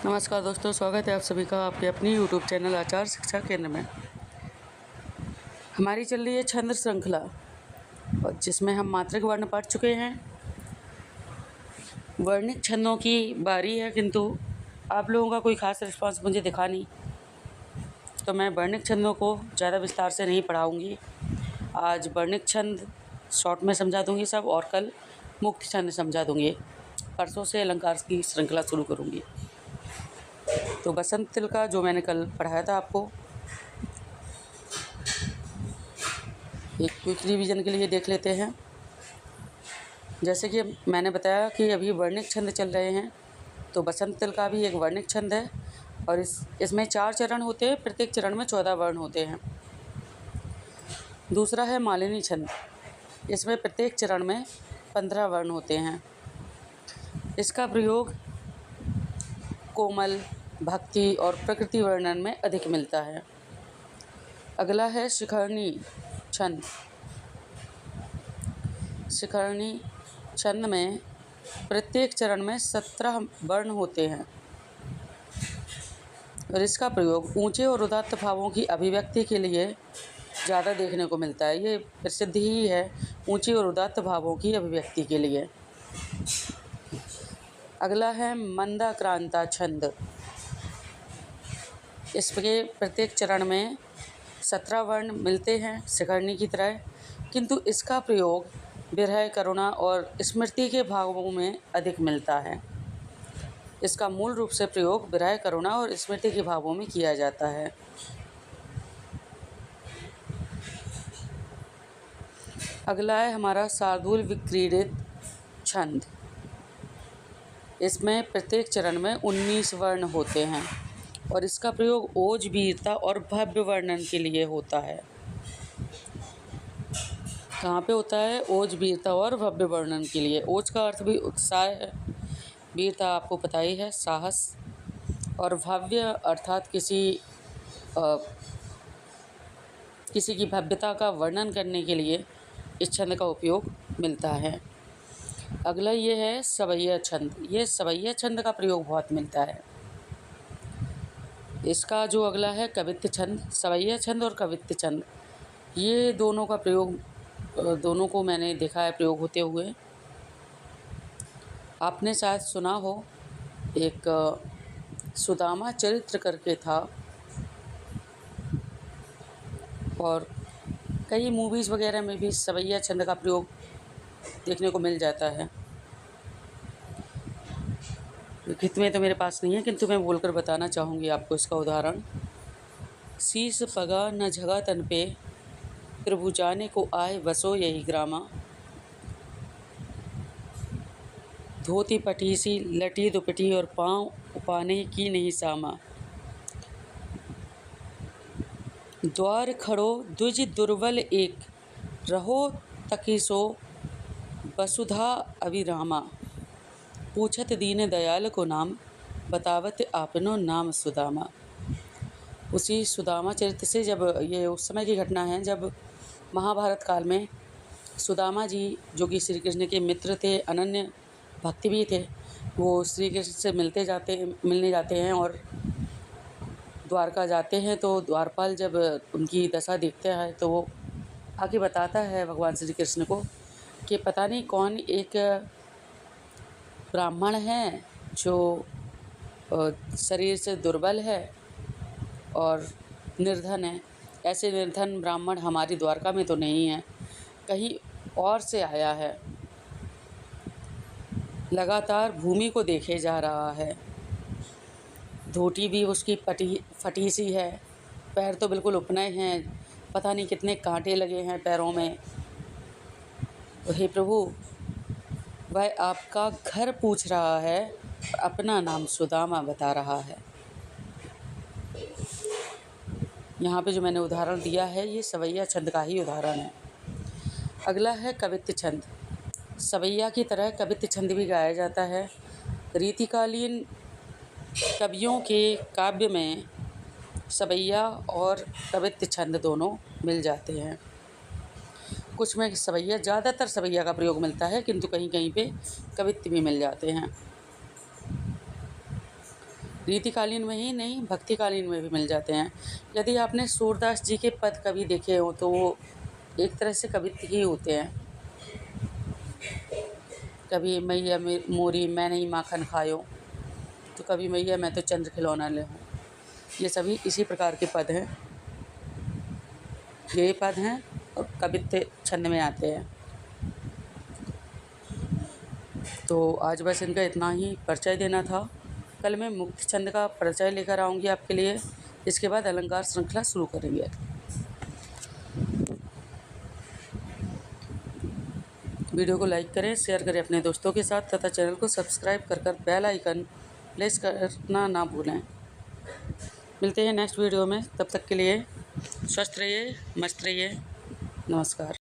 नमस्कार दोस्तों, स्वागत है आप सभी का आपके अपनी YouTube चैनल आचार शिक्षा केंद्र में। हमारी चल रही है छंद श्रृंखला और जिसमें हम मात्रिक वर्ण पढ़ चुके हैं। वर्णिक छंदों की बारी है, किंतु आप लोगों का कोई ख़ास रिस्पांस मुझे दिखा नहीं, तो मैं वर्णिक छंदों को ज़्यादा विस्तार से नहीं पढ़ाऊँगी। आज वर्णिक छंद शॉर्ट में समझा दूँगी सब, और कल मुक्त छंद समझा दूँगी। परसों से अलंकार की श्रृंखला शुरू करूँगी। तो बसंत तिल का जो मैंने कल पढ़ाया था आपको, एक क्विक रिवीजन के लिए देख लेते हैं। जैसे कि मैंने बताया कि अभी वर्णिक छंद चल रहे हैं, तो बसंत तिल का भी एक वर्णिक छंद है और इसमें 4 चरण होते हैं, प्रत्येक चरण में 14 वर्ण होते हैं। दूसरा है मालिनी छंद, इसमें प्रत्येक चरण में 15 वर्ण होते हैं। इसका प्रयोग कोमल, भक्ति और प्रकृति वर्णन में अधिक मिलता है। अगला है शिखरणी छंद। शिखरणी छंद में प्रत्येक चरण में 17 वर्ण होते हैं और इसका प्रयोग ऊंचे और उदात्त भावों की अभिव्यक्ति के लिए ज़्यादा देखने को मिलता है। ये प्रसिद्ध ही है ऊंची और उदात्त भावों की अभिव्यक्ति के लिए। अगला है मंदाक्रांता छंद। इसके प्रत्येक चरण में 17 वर्ण मिलते हैं शिखरणी की तरह, किंतु इसका प्रयोग विरह, करुणा और स्मृति के भावों में अधिक मिलता है। इसका मूल रूप से प्रयोग विरह, करुणा और स्मृति के भावों में किया जाता है। अगला है हमारा शार्दूल विक्रीडित छंद। इसमें प्रत्येक चरण में 19 वर्ण होते हैं और इसका प्रयोग ओज, वीरता और भव्य वर्णन के लिए होता है। कहाँ पे होता है? ओज, वीरता और भव्य वर्णन के लिए। ओज का अर्थ भी उत्साह है, वीरता आपको पता ही है, साहस, और भव्य अर्थात किसी की भव्यता का वर्णन करने के लिए इस छंद का उपयोग मिलता है। अगला ये है सवैया छंद। ये सवैया छंद का प्रयोग बहुत मिलता है। इसका जो अगला है कवित्त छंद। सवैया छंद और कवित्त छंद, ये दोनों का प्रयोग, दोनों को मैंने देखा है प्रयोग होते हुए। आपने शायद सुना हो, एक सुदामा चरित्र करके था और कई मूवीज़ वगैरह में भी सवैया छंद का प्रयोग देखने को मिल जाता है। लिखित में तो मेरे पास नहीं है, किंतु मैं बोलकर बताना चाहूँगी आपको इसका उदाहरण। शीस पगा न झगा तन पे, प्रभु जाने को आए बसो यही ग्रामा। धोती पटीसी लटी दुपटी और पाँव उपाने की नहीं सामा। द्वार खड़ो द्विज दुर्बल एक, रहो तकीसो वसुधा अभिरामा। पूछत दीन दयाल को नाम, बतावत आपनो नाम सुदामा। उसी सुदामा चरित्र से, जब ये उस समय की घटना है जब महाभारत काल में सुदामा जी, जो कि श्री कृष्ण के मित्र थे, अनन्य भक्त भी थे, वो श्री कृष्ण से मिलने जाते हैं और द्वारका जाते हैं। तो द्वारपाल जब उनकी दशा देखता है तो वो आगे बताता है भगवान श्री कृष्ण को कि पता नहीं कौन एक ब्राह्मण है जो शरीर से दुर्बल है और निर्धन है। ऐसे निर्धन ब्राह्मण हमारी द्वारका में तो नहीं है, कहीं और से आया है। लगातार भूमि को देखे जा रहा है, धोती भी उसकी फटी सी है, पैर तो बिल्कुल उपनय हैं, पता नहीं कितने कांटे लगे हैं पैरों में। तो हे प्रभु, वह आपका घर पूछ रहा है, अपना नाम सुदामा बता रहा है। यहाँ पे जो मैंने उदाहरण दिया है ये सवैया छंद का ही उदाहरण है। अगला है कवित्त छंद। सवैया की तरह कवित्त छंद भी गाया जाता है। रीतिकालीन कवियों के काव्य में सवैया और कवित्त छंद दोनों मिल जाते हैं। कुछ में सवैया, ज़्यादातर सवैया का प्रयोग मिलता है, किंतु कहीं कहीं पे कवित्त भी मिल जाते हैं। रीतिकालीन में ही नहीं, भक्तिकालीन में भी मिल जाते हैं। यदि आपने सूरदास जी के पद कवि देखे हों तो वो एक तरह से कवित्व ही होते हैं। कभी मैया मोरी मैं नहीं माखन खायो, तो कभी मैया मैं तो चंद्र खिलौना ले हूँ। ये सभी इसी प्रकार के पद हैं, ये पद हैं और कवित्व छंद में आते हैं। तो आज बस इनका इतना ही परिचय देना था। कल मैं मुख्य छंद का परिचय लेकर आऊँगी आपके लिए। इसके बाद अलंकार श्रृंखला शुरू करेंगे। वीडियो को लाइक करें, शेयर करें अपने दोस्तों के साथ तथा चैनल को सब्सक्राइब कर बेल आइकन प्रेस करना ना भूलें। मिलते हैं नेक्स्ट वीडियो में, तब तक के लिए स्वस्थ रहिए, मस्त रहिए। नमस्कार।